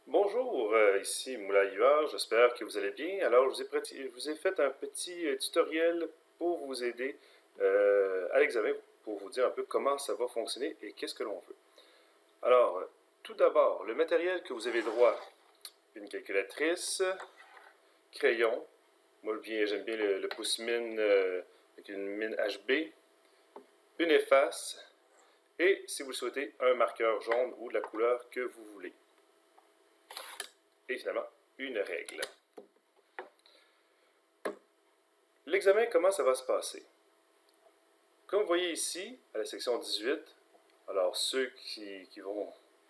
Bonjour, ici Moulin Yvar, j'espère que vous allez bien. Alors, je vous ai fait un petit tutoriel pour vous aider à l'examen, pour vous dire un peu comment ça va fonctionner et qu'est-ce que l'on veut. Alors, tout d'abord, le matériel que vous avez droit, une calculatrice, crayon, moi j'aime bien le pouce-mine avec une mine HB, une efface et, si vous le souhaitez, un marqueur jaune ou de la couleur que vous voulez. Et finalement, une règle. L'examen, comment ça va se passer? Comme vous voyez ici, à la section 18, alors ceux qui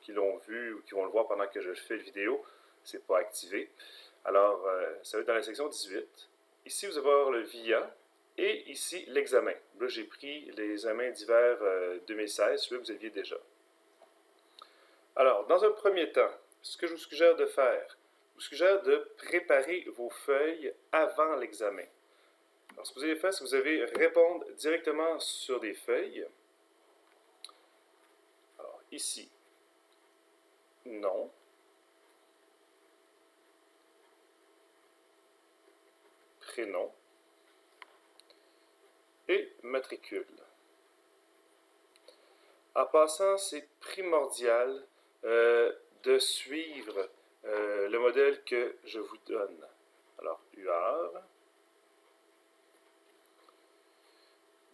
l'ont vu ou qui vont le voir pendant que je fais la vidéo, c'est pas activé. Alors, ça va être dans la section 18. Ici, vous allez voir le VIA et ici l'examen. Là, j'ai pris l'examen d'hiver 2016, celui que vous aviez déjà. Alors, dans un premier temps, ce que je vous suggère de faire, je vous suggère de préparer vos feuilles avant l'examen. Alors, ce que vous allez faire, c'est que vous allez répondre directement sur des feuilles. Alors, ici, nom, prénom et matricule. En passant, c'est primordial de suivre le modèle que je vous donne. Alors, UR,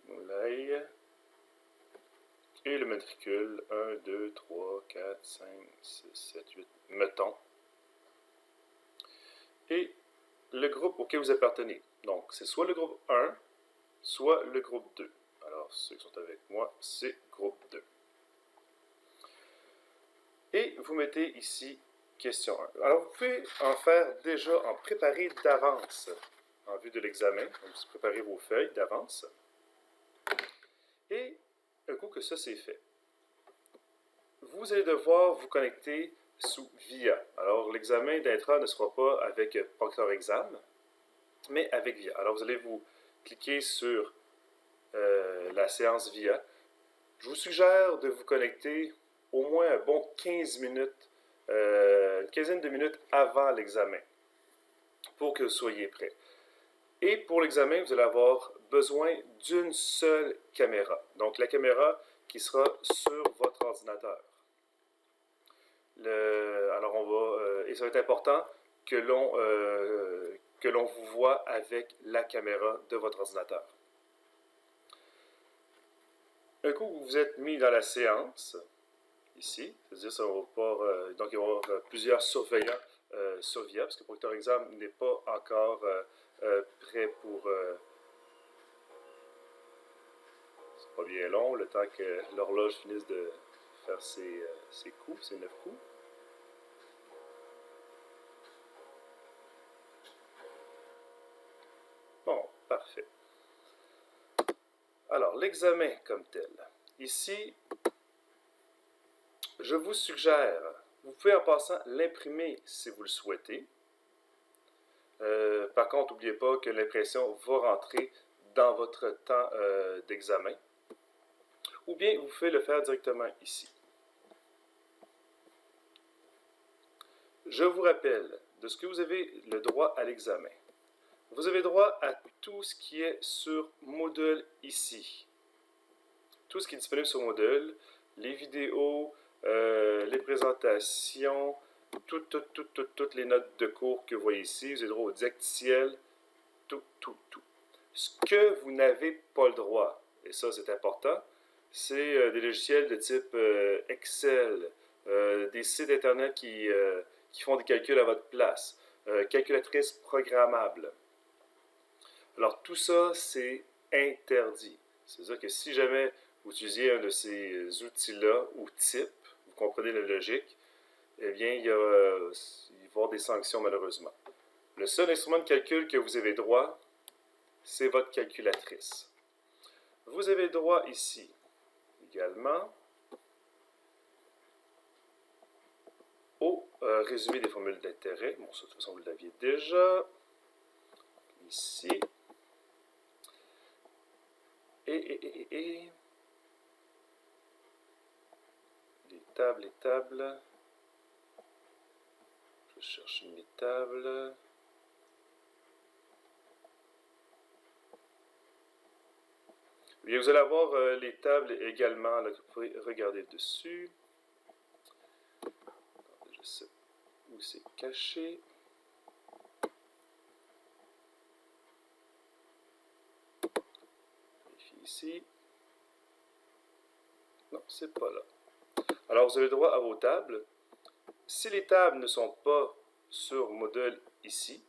Moulay, et le matricule 1, 2, 3, 4, 5, 6, 7, 8, mettons. Et le groupe auquel vous appartenez. Donc, c'est soit le groupe 1, soit le groupe 2. Alors, ceux qui sont avec moi, c'est groupe 2. Et vous mettez ici question 1. Alors, vous pouvez en faire déjà, en préparer d'avance en vue de l'examen. Donc, vous préparez vos feuilles d'avance. Et un coup que ça c'est fait, vous allez devoir vous connecter sous VIA. Alors, l'examen d'intra ne sera pas avec ProctorExam, mais avec VIA. Alors, vous allez vous cliquer sur la séance VIA. Je vous suggère de vous connecter au moins un bon 15 minutes, une quinzaine de minutes avant l'examen pour que vous soyez prêts. Et pour l'examen, vous allez avoir besoin d'une seule caméra. Donc, la caméra qui sera sur votre ordinateur. Alors, et ça va être important que l'on vous voit avec la caméra de votre ordinateur. Un coup que vous êtes mis dans la séance, ici, c'est-à-dire ça va pas, donc il va y avoir plusieurs surveillants sur VIA, parce que ProctorExam n'est pas encore prêt pour... c'est pas bien long, le temps que l'horloge finisse de faire ses coups, ses 9 coups. Bon, parfait. Alors, l'examen comme tel. Ici, je vous suggère, vous pouvez en passant l'imprimer si vous le souhaitez. Par contre, n'oubliez pas que l'impression va rentrer dans votre temps d'examen. Ou bien, vous pouvez le faire directement ici. Je vous rappelle de ce que vous avez le droit à l'examen. Vous avez droit à tout ce qui est sur Moodle ici. Tout ce qui est disponible sur Moodle, les vidéos, les présentations, toutes les notes de cours que vous voyez ici. Vous avez droit au didacticiel, tout. Ce que vous n'avez pas le droit, et ça c'est important, c'est des logiciels de type Excel, des sites internet qui font des calculs à votre place, calculatrice programmable. Alors tout ça, c'est interdit. C'est-à-dire que si jamais vous utilisez un de ces outils-là ou types, vous comprenez la logique, eh bien, il va y avoir des sanctions malheureusement. Le seul instrument de calcul que vous avez droit, c'est votre calculatrice. Vous avez droit ici également au résumé des formules d'intérêt. Bon, ça, de toute façon, vous l'aviez déjà. Ici. Et les tables. cherche mes tables. Bien, vous allez avoir les tables également là, que vous pouvez regarder dessus. Je sais où c'est caché. Vérifie ici. Non, c'est pas là. Alors, vous avez droit à vos tables. Si les tables ne sont pas sur module ici,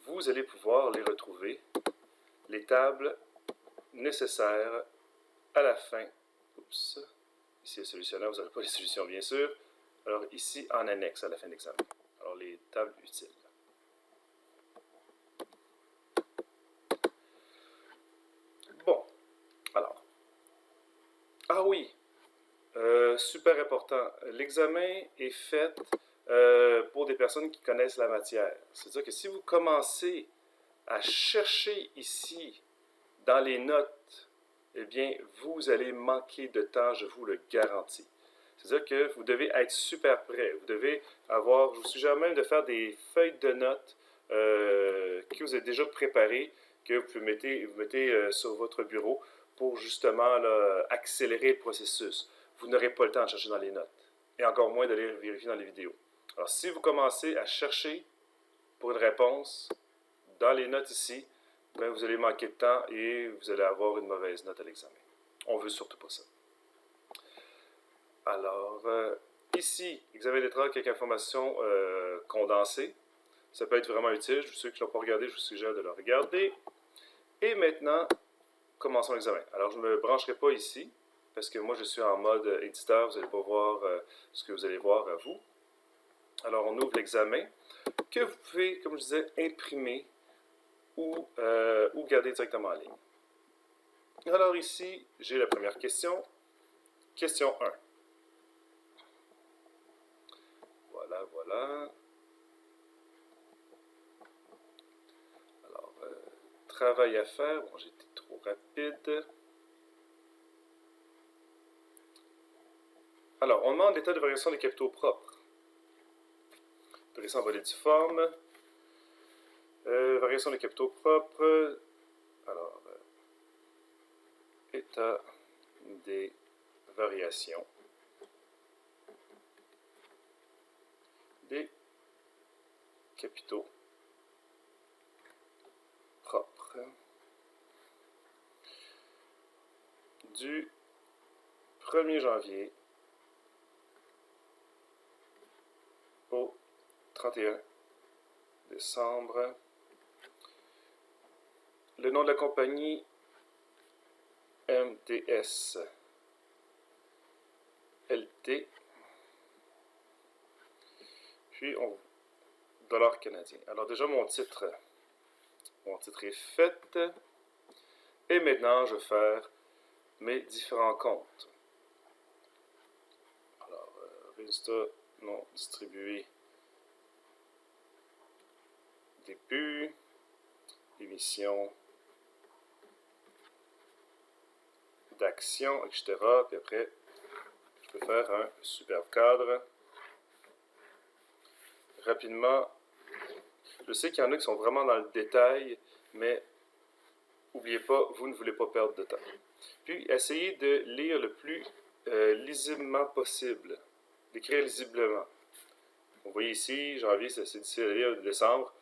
vous allez pouvoir les retrouver, les tables nécessaires à la fin. Oups. Ici, le solutionnaire, vous n'aurez pas les solutions, bien sûr. Alors, ici, en annexe à la fin de l'examen. Alors, les tables utiles. Bon. Alors. Ah oui. Super important. L'examen est fait pour des personnes qui connaissent la matière. C'est-à-dire que si vous commencez à chercher ici dans les notes, eh bien, vous allez manquer de temps, je vous le garantis. C'est-à-dire que vous devez être super prêt. Vous devez avoir, je vous suggère même de faire des feuilles de notes que vous avez déjà préparées, que vous mettez sur votre bureau pour justement là, accélérer le processus. Vous n'aurez pas le temps de chercher dans les notes et encore moins d'aller vérifier dans les vidéos. Alors, si vous commencez à chercher pour une réponse dans les notes ici, ben, vous allez manquer de temps et vous allez avoir une mauvaise note à l'examen. On ne veut surtout pas ça. Alors, ici, examen d'état avec informations condensées. Ça peut être vraiment utile. Ceux qui ne l'ont pas regardé, je vous suggère de le regarder. Et maintenant, commençons l'examen. Alors, je ne me brancherai pas ici, parce que moi, je suis en mode éditeur. Vous n'allez pas voir ce que vous allez voir à vous. Alors, on ouvre l'examen, que vous pouvez, comme je disais, imprimer ou garder directement en ligne. Alors ici, j'ai la première question. Question 1. Voilà, voilà. Alors, travail à faire. Bon, j'ai été trop rapide. Alors, on demande l'état de variation des capitaux propres. Variation volétiforme. Variation des capitaux propres. Alors, état des variations des capitaux propres du 1er janvier au 31 décembre. Le nom de la compagnie, MTS LT. Puis, dollar canadien. Alors déjà, mon titre est fait. Et maintenant, je vais faire mes différents comptes. Alors, résultat non distribué. Début. Émission. D'action, etc. Puis après, je peux faire un superbe cadre. Rapidement, je sais qu'il y en a qui sont vraiment dans le détail, mais n'oubliez pas, vous ne voulez pas perdre de temps. Puis, essayez de lire le plus lisiblement possible, d'écrire lisiblement. Vous voyez ici, janvier, c'est difficile à lire, décembre,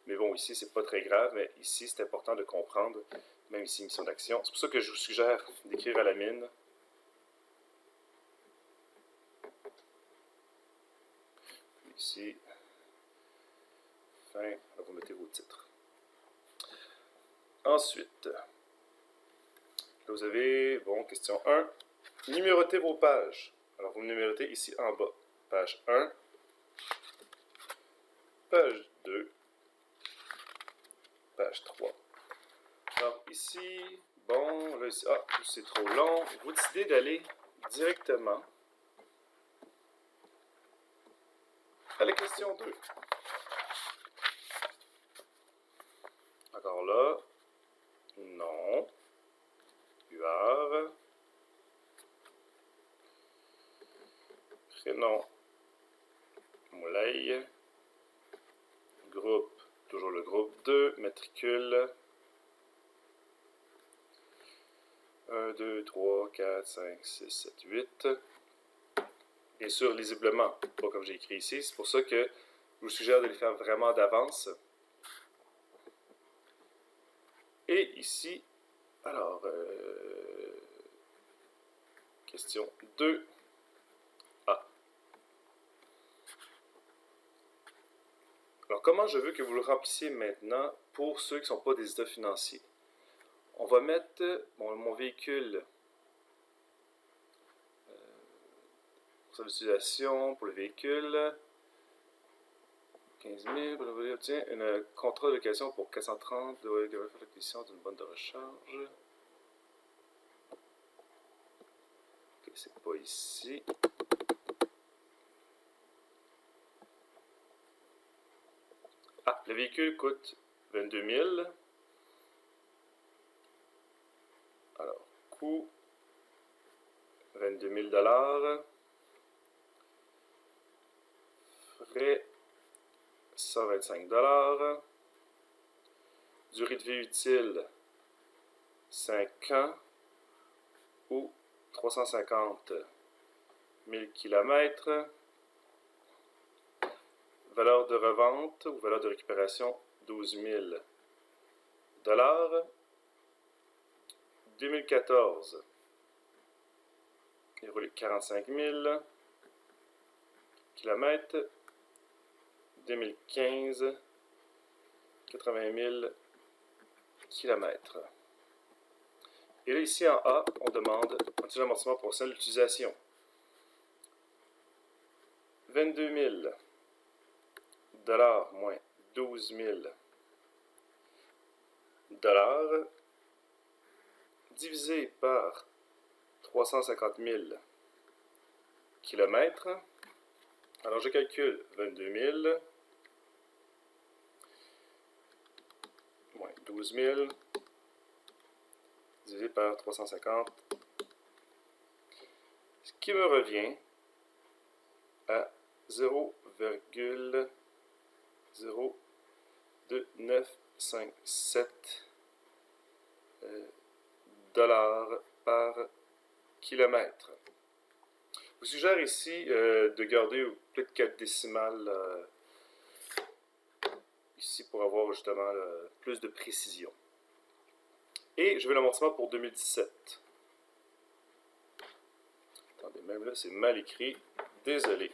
mais bon, ici, c'est pas très grave, mais ici, c'est important de comprendre, même ici, mission d'action. C'est pour ça que je vous suggère d'écrire à la mine. Puis ici, fin, là, vous mettez vos titres. Ensuite, là, vous avez, bon, question 1, numérotez vos pages. Alors, vous numérotez ici en bas. Page 1, page 2, page 3. Alors, ici, bon, là, ici, c'est trop long. Vous décidez d'aller directement à la question 2. Encore là, non, UR, prénom Moulay. Groupe, toujours le groupe 2. Matricule. 1, 2, 3, 4, 5, 6, 7, 8. Bien sûr, lisiblement, pas comme j'ai écrit ici. C'est pour ça que je vous suggère de les faire vraiment d'avance. Et ici, alors, question 2. Alors, comment je veux que vous le remplissiez maintenant pour ceux qui ne sont pas des états financiers? On va mettre mon véhicule pour l'utilisation pour le véhicule. 15 000 pour obtient un contrat de location pour 430 de l'acquisition d'une bonne de recharge. Ok, c'est pas ici. Ah, le véhicule coûte 22 000. Alors, coût 22 000 $. Frais 125 $. Durée de vie utile 5 ans ou 350 000 km. Valeur de revente ou valeur de récupération 12 000 $. 2014, il roule 45 000 km. 2015, 80 000 km. Et là, ici en A, on demande un petit amortissement pour celle d'utilisation. 22 000 $ moins 12 000 $ divisé par 350 000 km. Alors, je calcule 22 000 moins 12 000 divisé par 350, ce qui me revient à 0,0297 $ par kilomètre. Je vous suggère ici de garder peut-être 4 décimales ici pour avoir justement plus de précision. Et je veux l'amortissement pour 2017. Attendez, même là c'est mal écrit. Désolé.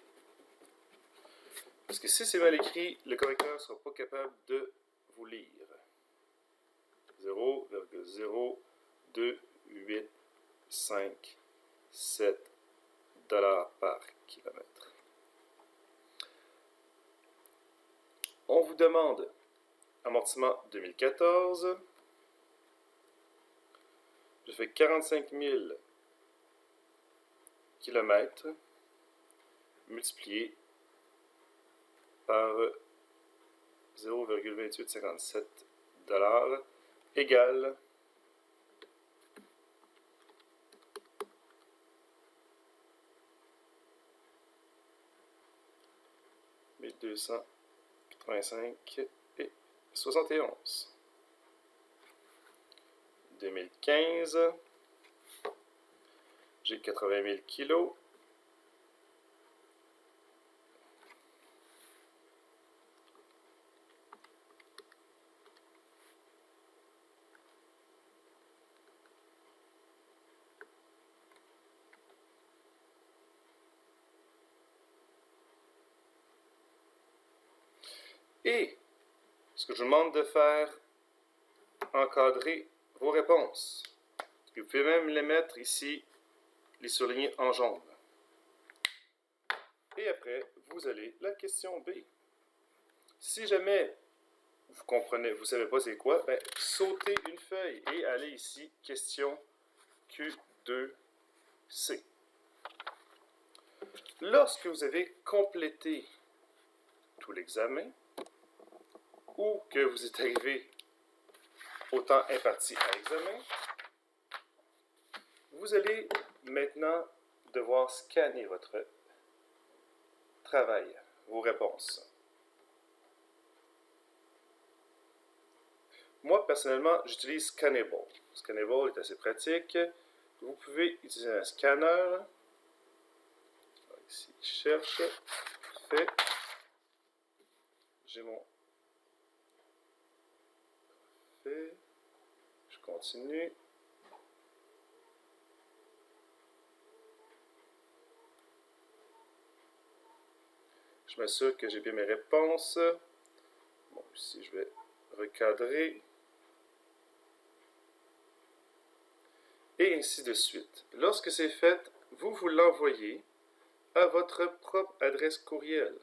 Parce que si c'est mal écrit, le correcteur ne sera pas capable de vous lire. 0,0287 $ par kilomètre. On vous demande amortissement 2014. Je fais 45 000 km multiplié par 0,2857 $ égale 1285 et 71. 2015, j'ai 80 000 kilos. Et ce que je vous demande de faire, encadrer vos réponses. Vous pouvez même les mettre ici, les surligner en jaune. Et après, vous allez la question B. Si jamais vous comprenez, vous ne savez pas c'est quoi, ben, sautez une feuille et allez ici, question Q2C. Lorsque vous avez complété tout l'examen, ou que vous êtes arrivé au temps imparti à l'examen, vous allez maintenant devoir scanner votre travail, vos réponses. Moi, personnellement, j'utilise Scannable. Scannable est assez pratique. Vous pouvez utiliser un scanner. Ici, cherche, fait. J'ai mon fait. Je continue. Je m'assure que j'ai bien mes réponses. Bon, ici, je vais recadrer. Et ainsi de suite. Lorsque c'est fait, vous l'envoyez à votre propre adresse courriel.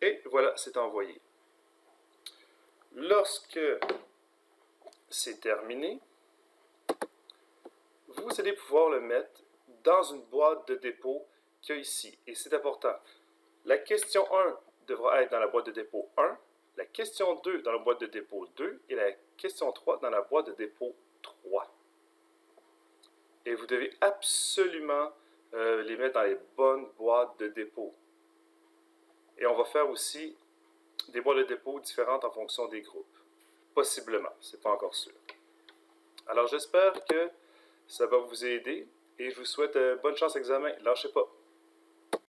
Et voilà, c'est envoyé. Lorsque c'est terminé, vous allez pouvoir le mettre dans une boîte de dépôt qu'il y a ici. Et c'est important. La question 1 devra être dans la boîte de dépôt 1, la question 2 dans la boîte de dépôt 2 et la question 3 dans la boîte de dépôt 3. Et vous devez absolument les mettre dans les bonnes boîtes de dépôt. Et on va faire aussi des boîtes de dépôt différentes en fonction des groupes. Possiblement, c'est pas encore sûr. Alors j'espère que ça va vous aider et je vous souhaite bonne chance à l'examen. Lâchez pas.